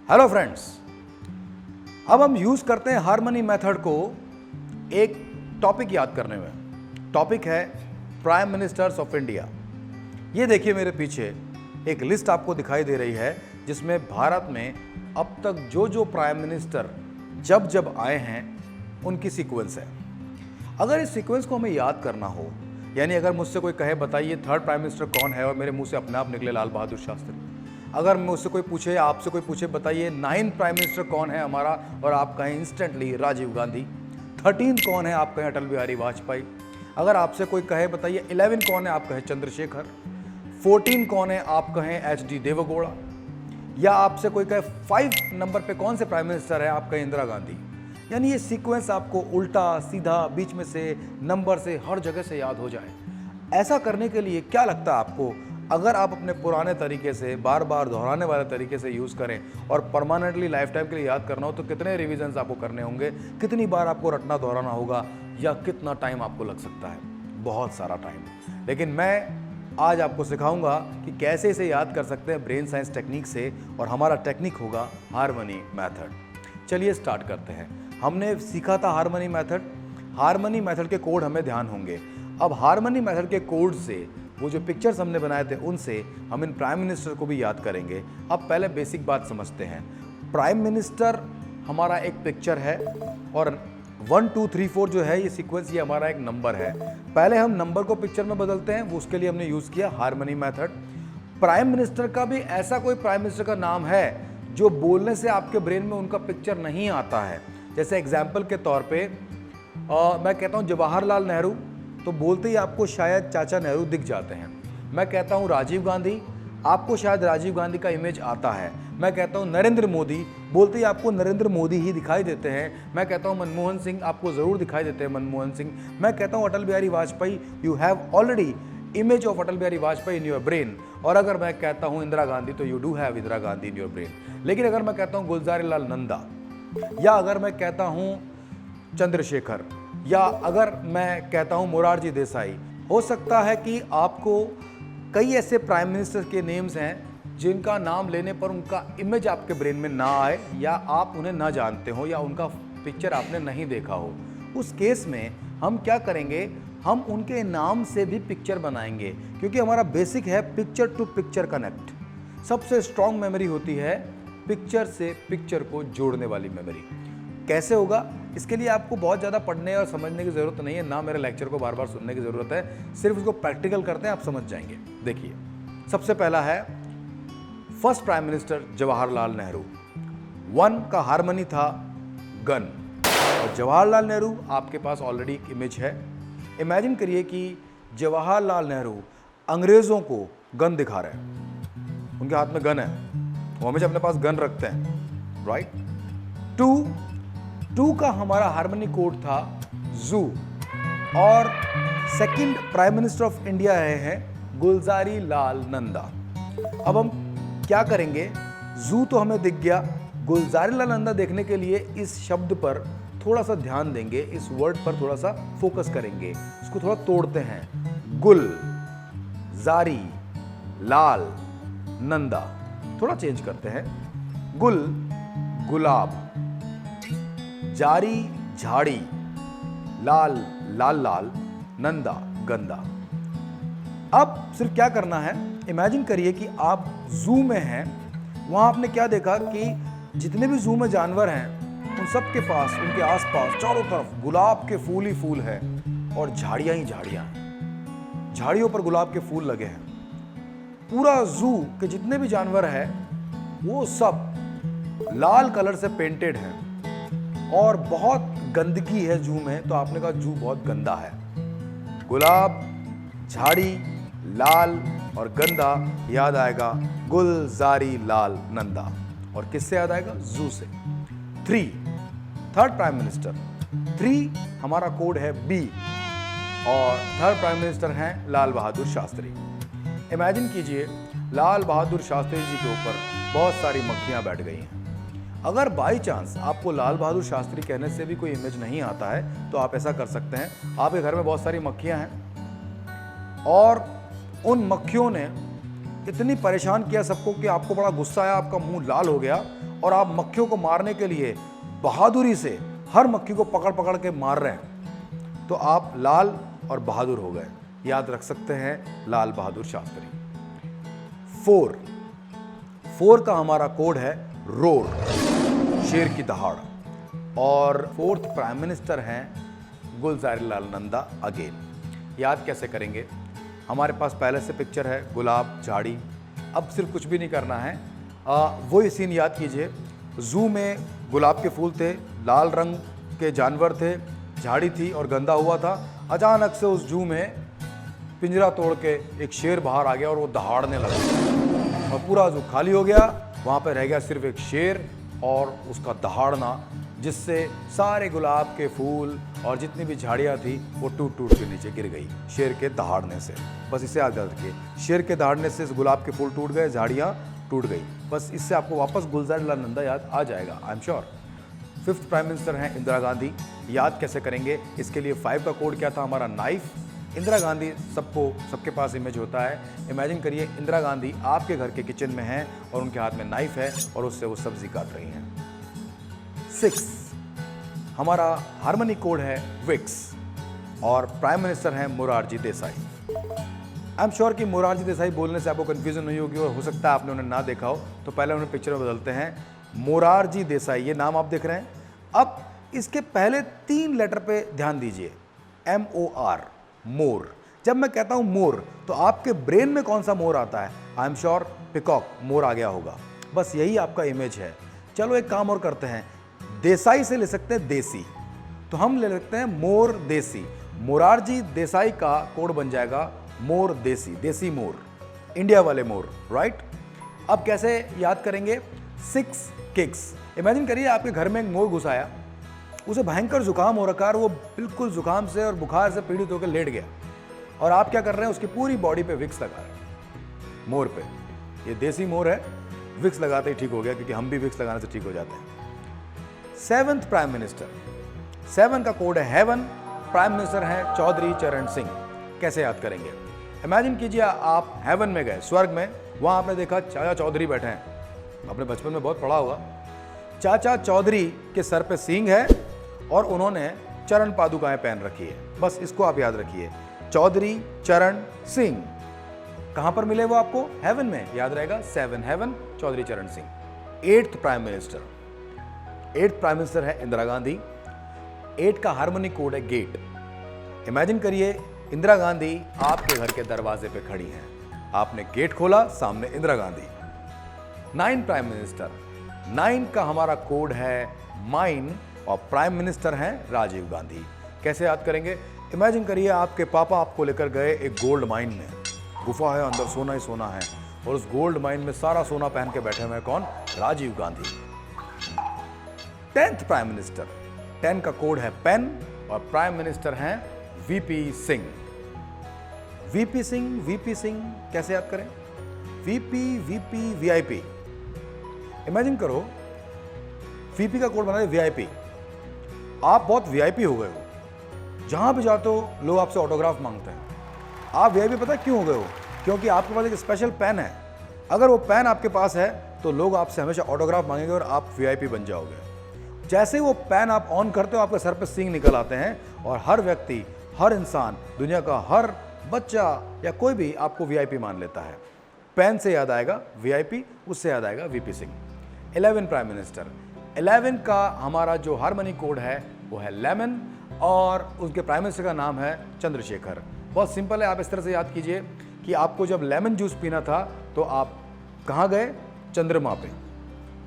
Hello friends, अब हम use करते हैं हार्मनी मेथड को एक टॉपिक याद करने में। टॉपिक है प्राइम मिनिस्टर्स ऑफ इंडिया। ये देखिए मेरे पीछे एक लिस्ट आपको दिखाई दे रही है जिसमें भारत में अब तक जो प्राइम मिनिस्टर जब जब आए हैं उनकी सीक्वेंस है। अगर इस सीक्वेंस को हमें याद करना हो, यानी अगर मुझसे कोई कहे बताइए थर्ड प्राइम मिनिस्टर कौन है, और मेरे मुंह से अपने आप निकले लाल बहादुर शास्त्री। अगर मुझसे कोई पूछे, आपसे कोई पूछे बताइए 9 प्राइम मिनिस्टर कौन है हमारा, और आप कहें इंस्टेंटली राजीव गांधी। 13 कौन है, आप कहें अटल बिहारी वाजपेयी। अगर आपसे कोई कहे बताइए 11 कौन है, आप कहें चंद्रशेखर। 14 कौन है, आप कहें एच.डी. देवेगौड़ा। या आपसे कोई कहे 5 नंबर पे कौन से प्राइम मिनिस्टर है, आप कहें इंदिरा गांधी। यानी ये सीक्वेंस आपको उल्टा सीधा बीच में से नंबर से हर जगह से याद हो जाए। ऐसा करने के लिए क्या लगता है आपको, अगर आप अपने पुराने तरीके से बार बार दोहराने वाले तरीके से यूज़ करें और परमानेंटली लाइफ टाइम के लिए याद करना हो, तो कितने रिविजन्स आपको करने होंगे, कितनी बार आपको रटना दोहराना होगा, या कितना टाइम आपको लग सकता है? बहुत सारा टाइम। लेकिन मैं आज आपको सिखाऊंगा कि कैसे इसे याद कर सकते हैं ब्रेन साइंस टेक्निक से, और हमारा टेक्निक होगा हार्मनी मेथड। चलिए स्टार्ट करते हैं। हमने सीखा था हार्मनी मेथड। हार्मनी मेथड के कोड हमें ध्यान होंगे। अब हार्मनी मेथड के कोड से वो जो पिक्चर्स हमने बनाए थे उनसे हम इन प्राइम मिनिस्टर को भी याद करेंगे। अब पहले बेसिक बात समझते हैं। प्राइम मिनिस्टर हमारा एक पिक्चर है, और 1 2 3 4 जो है ये सीक्वेंस, ये हमारा एक नंबर है। पहले हम नंबर को पिक्चर में बदलते हैं, वो उसके लिए हमने यूज़ किया हार्मनी मेथड। प्राइम मिनिस्टर का भी ऐसा कोई प्राइम मिनिस्टर का नाम है जो बोलने से आपके ब्रेन में उनका पिक्चर नहीं आता है। जैसे एग्जाम्पल के तौर पे मैं कहता हूँ जवाहरलाल नेहरू, तो बोलते ही आपको शायद चाचा नेहरू दिख जाते हैं। मैं कहता हूँ राजीव गांधी, आपको शायद राजीव गांधी का इमेज आता है। मैं कहता हूँ नरेंद्र मोदी, बोलते ही आपको नरेंद्र मोदी ही दिखाई देते हैं। मैं कहता हूँ मनमोहन सिंह, आपको ज़रूर दिखाई देते हैं मनमोहन सिंह। मैं कहता हूँ Atal Bihari Vajpayee, you have already image of Atal Bihari Vajpayee in your brain. और अगर मैं कहता हूँ इंदिरा गांधी, तो you do have Indira Gandhi in your brain. लेकिन अगर मैं कहता हूँ गुलजारी लाल नंदा, या अगर मैं कहता हूँ चंद्रशेखर, या अगर मैं कहता हूँ मोरारजी देसाई, हो सकता है कि आपको कई ऐसे प्राइम मिनिस्टर के नेम्स हैं जिनका नाम लेने पर उनका इमेज आपके ब्रेन में ना आए, या आप उन्हें ना जानते हो, या उनका पिक्चर आपने नहीं देखा हो। उस केस में हम क्या करेंगे, हम उनके नाम से भी पिक्चर बनाएंगे, क्योंकि हमारा बेसिक है पिक्चर टू पिक्चर कनेक्ट। सबसे स्ट्रॉन्ग मेमोरी होती है पिक्चर से पिक्चर को जोड़ने वाली मेमोरी। कैसे होगा, इसके लिए आपको बहुत ज़्यादा पढ़ने और समझने की ज़रूरत नहीं है, ना मेरे लेक्चर को बार बार सुनने की ज़रूरत है। सिर्फ उसको प्रैक्टिकल करते हैं, आप समझ जाएंगे। देखिए, सबसे पहला है first prime minister Jawaharlal Nehru. 1 का हार्मनी था गन, और जवाहरलाल नेहरू आपके पास ऑलरेडी एक इमेज है। इमेजिन करिए कि जवाहरलाल नेहरू अंग्रेज़ों को गन दिखा रहे हैं, उनके हाथ में गन है, वो हमेशा अपने पास गन रखते हैं, राइट। 2 का हमारा हार्मनी कोड था जू, और second prime minister of India हैं गुलजारी लाल नंदा। अब हम क्या करेंगे, जू तो हमें दिख गया, गुलजारी लाल नंदा देखने के लिए इस शब्द पर थोड़ा सा ध्यान देंगे, इस वर्ड पर थोड़ा सा फोकस करेंगे, इसको थोड़ा तोड़ते हैं। गुल, जारी, लाल, नंदा, थोड़ा चेंज करते हैं। गुल गुलाब, जारी झाड़ी, लाल लाल लाल, नंदा गंदा। अब सिर्फ क्या करना है, इमेजिन करिए कि आप जू में हैं। वहां आपने क्या देखा कि जितने भी जू में जानवर हैं उन सब के पास, उनके आसपास चारों तरफ गुलाब के फूल ही फूल है, और झाड़ियां ही झाड़ियां हैं। झाड़ियों पर गुलाब के फूल लगे हैं। पूरा जू के जितने भी जानवर हैं वो सब लाल कलर से पेंटेड है, और बहुत गंदगी है जू में। तो आपने कहा जू बहुत गंदा है। गुलाब, झाड़ी, लाल और गंदा, याद आएगा गुलजारी लाल नंदा। और किससे याद आएगा? जू से। 3 थर्ड प्राइम मिनिस्टर। 3 हमारा कोड है बी, और थर्ड प्राइम मिनिस्टर हैं लाल बहादुर शास्त्री। इमेजिन कीजिए लाल बहादुर शास्त्री जी के ऊपर बहुत सारी मक्खियां बैठ गई हैं। अगर बाई चांस आपको लाल बहादुर शास्त्री कहने से भी कोई इमेज नहीं आता है, तो आप ऐसा कर सकते हैं, आपके घर में बहुत सारी मक्खियां हैं, और उन मक्खियों ने इतनी परेशान किया सबको कि आपको बड़ा गुस्सा आया, आपका मुंह लाल हो गया और आप मक्खियों को मारने के लिए बहादुरी से हर मक्खी को पकड़ पकड़ के मार रहे हैं, तो आप लाल और बहादुर हो गए। याद रख सकते हैं लाल बहादुर शास्त्री। 4 का हमारा कोड है रोर, शेर की दहाड़। और 4th प्राइम मिनिस्टर हैं गुलजारीलाल नंदा अगेन। याद कैसे करेंगे? हमारे पास पहले से पिक्चर है, गुलाब, झाड़ी। अब सिर्फ कुछ भी नहीं करना है, वही सीन याद कीजिए। जू में गुलाब के फूल थे, लाल रंग के जानवर थे, झाड़ी थी और गंदा हुआ था। अचानक से उस जू में पिंजरा तोड़ के एक शेर बाहर आ गया और वो दहाड़ने लगा और पूरा जू खाली हो गया। वहाँ पे रह गया सिर्फ एक शेर और उसका दहाड़ना, जिससे सारे गुलाब के फूल और जितनी भी झाड़ियाँ थी वो टूट टूट के नीचे गिर गई शेर के दहाड़ने से। बस इसे याद रखिए, शेर के दहाड़ने से गुलाब के फूल टूट गए, झाड़ियाँ टूट गई। बस इससे आपको वापस गुलजारीलाल नंदा याद आ जाएगा, आई am sure. 5th prime minister हैं इंदिरा गांधी। याद कैसे करेंगे? इसके लिए 5 का कोड क्या था हमारा? नाइफ। इंदिरा गांधी सबके पास इमेज होता है। इमेजिन करिए इंदिरा गांधी आपके घर के किचन में हैं और उनके हाथ में नाइफ है और उससे वो सब्जी काट रही हैं। 6 हमारा हार्मनी कोड है विक्स और प्राइम मिनिस्टर हैं मोरारजी देसाई। आई एम श्योर कि मोरारजी देसाई बोलने से आपको कंफ्यूजन नहीं होगी और हो सकता है आपने उन्हें ना देखा हो, तो पहले उन्हें पिक्चर में बदलते हैं। मोरारजी देसाई, ये नाम आप देख रहे हैं। अब इसके पहले 3 लेटर पे ध्यान दीजिए, MOR, मोर। जब मैं कहता हूं मोर तो आपके ब्रेन में कौन सा मोर आता है? आई एम श्योर पिकॉक, मोर आ गया होगा। बस यही आपका इमेज है। चलो एक काम और करते हैं, देसाई से ले सकते हैं देसी, तो हम ले सकते हैं मोर देसी। मोरारजी देसाई का कोड बन जाएगा मोर देसी, देसी मोर, इंडिया वाले मोर, राइट। अब कैसे याद करेंगे? 6 किक्स। इमेजिन करिए आपके घर में एक मोर घुस आया, उसे भयंकर जुकाम हो रखा है, वो बिल्कुल जुकाम से और बुखार से पीड़ित होकर लेट गया और आप क्या कर रहे हैं? उसकी पूरी बॉडी पे विक्स लगा रहे हैं मोर पे। ये देसी मोर है, विक्स लगाते ही ठीक हो गया, क्योंकि हम भी विक्स लगाने से ठीक हो जाते हैं। 7th प्राइम मिनिस्टर, 7 का कोड है हेवन। प्राइम मिनिस्टर हैं चौधरी चरण सिंह। कैसे याद करेंगे? इमेजिन कीजिए आप हेवन में गए, स्वर्ग में, वहां आपने देखा चाचा चौधरी बैठे हैं, आपने बचपन में बहुत पढ़ा होगा। चाचा चौधरी के सर पे सींग है और उन्होंने चरण पादुकाएं पहन रखी है। बस इसको आप याद रखिए, चौधरी चरण सिंह। कहां पर मिले वो आपको? हेवन में, याद रहेगा। 7 haven, Chaudhary Charan Singh. 8th prime minister, 8th prime minister है इंदिरा गांधी। 8 का हार्मनी कोड है गेट। इमेजिन करिए इंदिरा गांधी आपके घर के दरवाजे पे खड़ी हैं, आपने गेट खोला, सामने इंदिरा गांधी। 9 प्राइम मिनिस्टर, 9 का हमारा कोड है माइन और प्राइम मिनिस्टर हैं राजीव गांधी। कैसे याद करेंगे? इमेजिन करिए आपके पापा आपको लेकर गए एक गोल्ड माइन में, गुफा है, अंदर सोना ही सोना है, और उस गोल्ड माइन में सारा सोना पहन के बैठे हुए हैं कौन? Rajiv Gandhi. 10th prime minister, 10 का कोड है पेन और प्राइम मिनिस्टर हैं VP Singh. VP Singh, VP Singh कैसे याद करें? VP VIP. इमेजिन करो वीपी का कोड बना है वीआईपी। आप बहुत वीआईपी हो गए हो, जहां भी जाते हो लोग आपसे ऑटोग्राफ मांगते हैं। आप वीआईपी पता क्यों हो गए हो? क्योंकि आपके पास एक स्पेशल पेन है। अगर वो पेन आपके पास है तो लोग आपसे हमेशा ऑटोग्राफ मांगेंगे और आप वीआईपी बन जाओगे। जैसे वो पेन आप ऑन करते हो, आपके सर पे सींग निकल आते हैं और हर व्यक्ति, हर इंसान, दुनिया का हर बच्चा या कोई भी आपको वीआईपी मान लेता है। पेन से याद आएगा वीआईपी, उससे याद आएगा वीपी सिंह। 11 प्राइम मिनिस्टर, 11 का हमारा जो हार्मनी कोड है वो है लेमन और उनके प्राइम मिनिस्टर का नाम है चंद्रशेखर। बहुत सिंपल है, आप इस तरह से याद कीजिए कि आपको जब लेमन जूस पीना था तो आप कहाँ गए? चंद्रमा पे।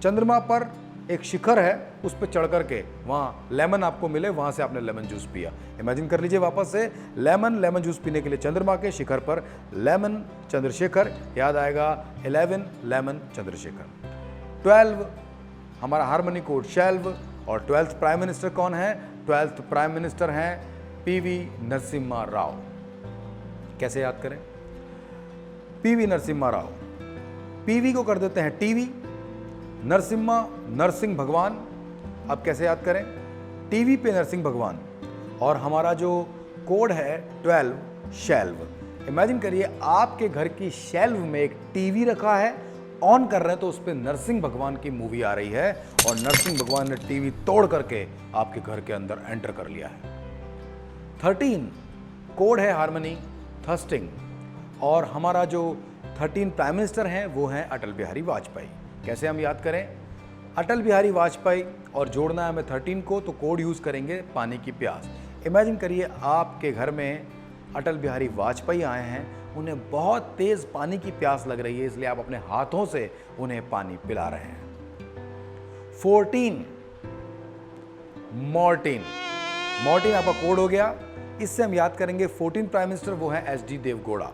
चंद्रमा पर एक शिखर है, उस पर चढ़ करके वहाँ लेमन आपको मिले, वहाँ से आपने लेमन जूस पिया। इमेजिन कर लीजिए वापस से, लेमन जूस पीने के लिए चंद्रमा के शिखर पर लेमन चंद्रशेखर, याद आएगा 11 लेमन चंद्रशेखर। 12 हमारा हार्मनी कोड शेल्व और 12th प्राइम मिनिस्टर कौन है? 12th प्राइम मिनिस्टर हैं पीवी नरसिम्हा राव। कैसे याद करें? पीवी नरसिम्हा राव। पीवी को कर देते हैं टीवी, नरसिम्हा नरसिंह भगवान। अब कैसे याद करें? टीवी पे नरसिंह भगवान। और हमारा जो कोड है 12 शेल्व। इमेजिन करिए आपके घर की शेल्फ में एक टीवी रखा है, ऑन कर रहे हैं तो उस पर नरसिंह भगवान की मूवी आ रही है और नरसिंह भगवान ने टीवी तोड़ करके आपके घर के अंदर एंटर कर लिया है। 13 कोड है हार्मनी थर्स्टिंग, और हमारा जो 13 प्राइम मिनिस्टर हैं वो हैं अटल बिहारी वाजपेयी। कैसे हम याद करें? अटल बिहारी वाजपेयी और जोड़ना है हमें 13 को, तो कोड यूज़ करेंगे पानी की प्यास। इमेजिन करिए आपके घर में अटल बिहारी वाजपेयी आए हैं, उन्हें बहुत तेज़ पानी की प्यास लग रही है, इसलिए आप अपने हाथों से उन्हें पानी पिला रहे हैं। 14 मॉर्टिन, मॉर्टिन आपका कोड हो गया। इससे हम याद करेंगे 14 प्राइम मिनिस्टर वो हैं एच.डी. देवगौड़ा।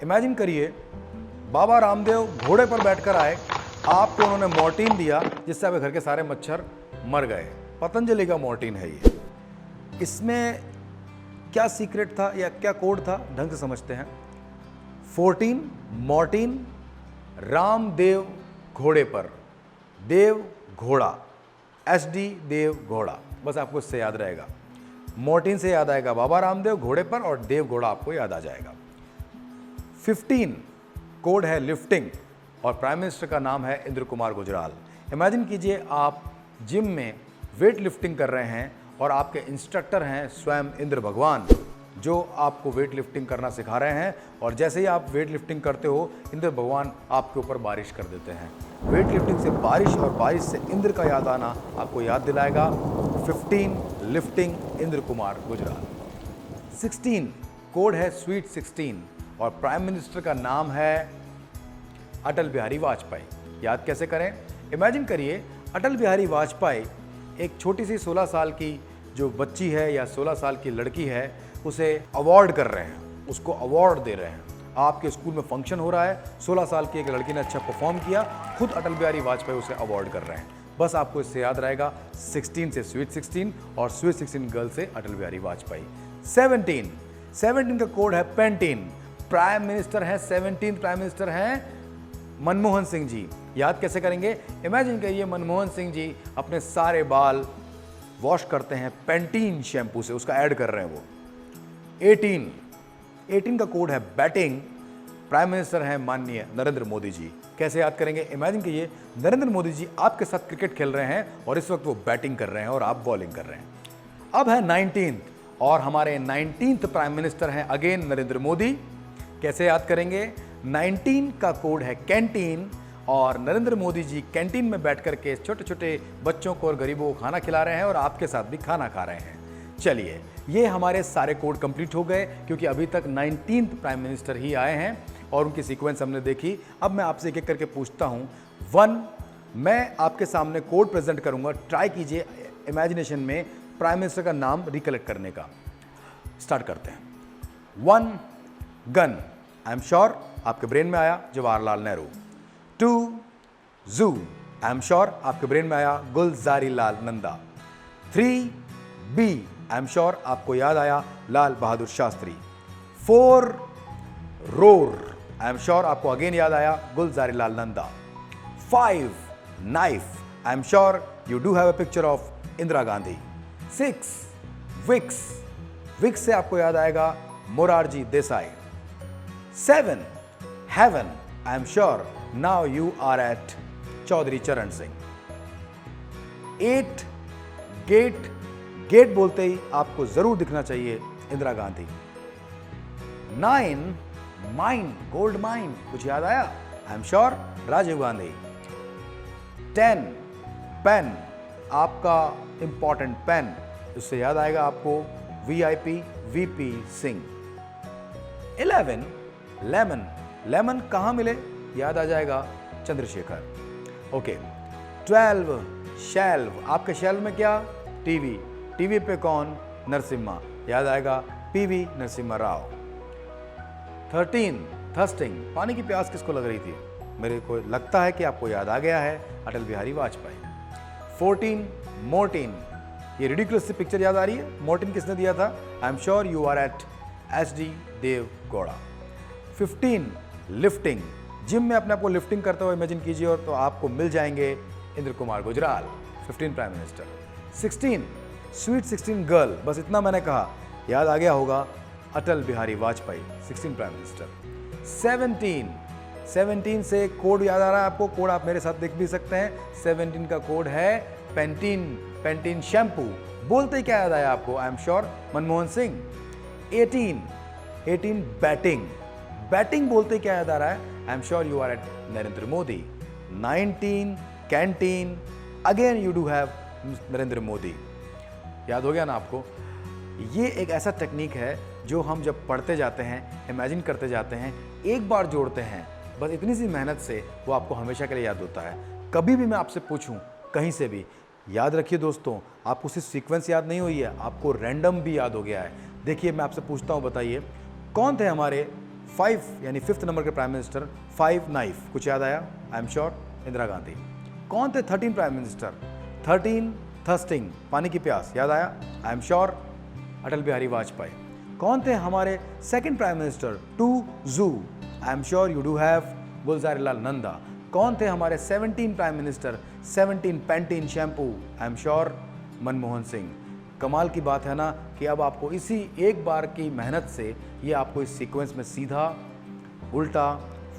इमेजिन करिए बाबा रामदेव घोड़े पर बैठकर आए, आपको उन्होंने मॉर्टिन दिया जिससे आपके घर के सारे मच्छर मर गए। पतंजलि का मॉर्टिन है ये। इसमें क्या सीक्रेट था या क्या कोड था, ढंग से समझते हैं। 14 मॉर्टिन, रामदेव घोड़े पर, देव घोड़ा, एच.डी. देव घोड़ा, बस आपको इससे याद रहेगा। मॉर्टिन से याद आएगा बाबा रामदेव घोड़े पर और देव घोड़ा आपको याद आ जाएगा। 15 कोड है लिफ्टिंग और प्राइम मिनिस्टर का नाम है इंद्र कुमार गुजराल। इमेजिन कीजिए आप जिम में वेट लिफ्टिंग कर रहे हैं और आपके इंस्ट्रक्टर हैं स्वयं इंद्र भगवान, जो आपको वेट लिफ्टिंग करना सिखा रहे हैं, और जैसे ही आप वेट लिफ्टिंग करते हो इंद्र भगवान आपके ऊपर बारिश कर देते हैं। वेट लिफ्टिंग से बारिश और बारिश से इंद्र का याद आना आपको याद दिलाएगा। 15 लिफ्टिंग इंद्र कुमार गुजराल। 16 कोड है स्वीट 16 और प्राइम मिनिस्टर का नाम है अटल बिहारी वाजपेयी। याद कैसे करें? इमेजिन करिए अटल बिहारी वाजपेयी एक छोटी सी 16 साल की जो बच्ची है या 16 साल की लड़की है, उसे अवार्ड कर रहे हैं, उसको अवार्ड दे रहे हैं। आपके स्कूल में फंक्शन हो रहा है, 16 साल की एक लड़की ने अच्छा परफॉर्म किया, खुद अटल बिहारी वाजपेयी उसे अवार्ड कर रहे हैं। बस आपको इससे याद रहेगा 16 से स्वीट 16 और स्वीट 16 गर्ल से अटल बिहारी वाजपेयी। 17 का कोड है पेंटीन। प्राइम मिनिस्टर हैं 17 प्राइम मिनिस्टर हैं मनमोहन सिंह जी। याद कैसे करेंगे? इमेजिन करिए मनमोहन सिंह जी अपने सारे बाल वॉश करते हैं पेंटीन शैम्पू से, उसका ऐड कर रहे हैं वो। 18 का कोड है बैटिंग। प्राइम मिनिस्टर हैं माननीय नरेंद्र मोदी जी। कैसे याद करेंगे? इमेजिन कीजिए नरेंद्र मोदी जी आपके साथ क्रिकेट खेल रहे हैं और इस वक्त वो बैटिंग कर रहे हैं और आप बॉलिंग कर रहे हैं। अब है 19 और हमारे 19 प्राइम मिनिस्टर हैं अगेन नरेंद्र मोदी। कैसे याद करेंगे? 19 का कोड है कैंटीन और नरेंद्र मोदी जी कैंटीन में बैठ कर के छोटे छोटे बच्चों को और गरीबों को खाना खिला रहे हैं और आपके साथ भी खाना खा रहे हैं। चलिए, ये हमारे सारे कोड कंप्लीट हो गए क्योंकि अभी तक 19 प्राइम मिनिस्टर ही आए हैं और उनकी सीक्वेंस हमने देखी। अब मैं आपसे एक एक करके पूछता हूँ। 1 मैं आपके सामने कोड प्रेजेंट करूँगा, ट्राई कीजिए इमेजिनेशन में प्राइम मिनिस्टर का नाम रिकलेक्ट करने का। स्टार्ट करते हैं। 1 गन, आई एम श्योर आपके ब्रेन में आया Jawaharlal Nehru. 2 zoo, I am sure आपके ब्रेन में आया Gulzari Lal Nanda. 3 bee, I am sure आपको याद आया Lal Bahadur Shastri. 4 roar, I am sure आपको अगेन याद आया Gulzari Lal Nanda. 5 knife, I am sure you do have a picture of Indira Gandhi. 6 Vicks, Vicks से आपको याद आएगा Morarji Desai. 7 heaven, I am sure now you are at Chaudhary Charan Singh. 8 gate, gate बोलते ही आपको जरूर दिखना चाहिए Indira Gandhi. 9 mine, gold mine, कुछ याद आया? I am sure Rajiv Gandhi. 10 pen, आपका इंपॉर्टेंट पेन, उससे याद आएगा आपको VIP VP Singh. 11 lemon, lemon कहां मिले? याद आ जाएगा चंद्रशेखर। ओके। 12 शेल्व, आपके शेल्व में क्या? टीवी, टीवी पे कौन? नरसिम्हा, याद आएगा पीवी नरसिम्हा राव। 13 थर्स्टिंग, पानी की प्यास किसको लग रही थी? मेरे को लगता है कि आपको याद आ गया है अटल बिहारी वाजपेयी। 14 मोर्टिन, ये रिडिकुलस सी पिक्चर याद आ रही है? मोर्टिन किसने दिया था? I am sure you are at HD. Devegowda. 15 lifting, gym में अपने आप को लिफ्टिंग करते हुए इमेजिन कीजिए और तो आपको मिल जाएंगे Indra Kumar Gujral, 15 prime minister. 16 sweet 16 girl, बस इतना मैंने कहा, याद आ गया होगा अटल बिहारी वाजपेयी 16 प्राइम मिनिस्टर। 17 से कोड याद आ रहा है आपको? कोड आप मेरे साथ देख भी सकते हैं। 17 का कोड है पेंटीन शैम्पू। बोलते ही क्या याद आया आपको? I am sure Manmohan Singh. 18 batting बोलते क्या याद आ रहा है? I am sure you are at Narendra Modi. 19 canteen, again you do have Narendra Modi. याद हो गया ना आपको? ये एक ऐसा टेक्निक है जो हम जब पढ़ते जाते हैं, इमेजिन करते जाते हैं, एक बार जोड़ते हैं, बस इतनी सी मेहनत से वो आपको हमेशा के लिए याद होता है। कभी भी मैं आपसे पूछूं कहीं से भी, याद रखिए दोस्तों, आपको सिर्फ सीक्वेंस याद नहीं हुई है, आपको रैंडम भी याद हो गया है। देखिए मैं आपसे पूछता हूं, बताइए कौन थे हमारे 5 यानी 5th नंबर के प्राइम मिनिस्टर? 5 नाइफ, कुछ याद आया? I am sure Indira Gandhi. कौन थे 13 प्राइम मिनिस्टर? 13 थर्स्टिंग, पानी की प्यास, याद आया? I am sure Atal Bihari Vajpayee. कौन थे हमारे 2nd prime minister? 2 zoo, I am sure you do have Gulzarilal Nanda. कौन थे हमारे 17 prime minister? 17 Pantene shampoo, I am sure Manmohan Singh. कमाल की बात है ना कि अब आपको इसी एक बार की मेहनत से ये आपको इस सीक्वेंस में सीधा, उल्टा,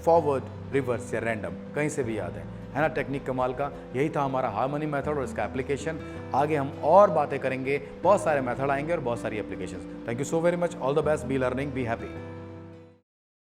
फॉरवर्ड, रिवर्स या रैंडम कहीं से भी याद है ना? टेक्निक कमाल का। यही था हमारा हार्मनी मेथड और इसका एप्लीकेशन। आगे हम और बातें करेंगे, बहुत सारे मेथड आएंगे और बहुत सारी applications. Thank you so very much, all the best, be learning, be happy.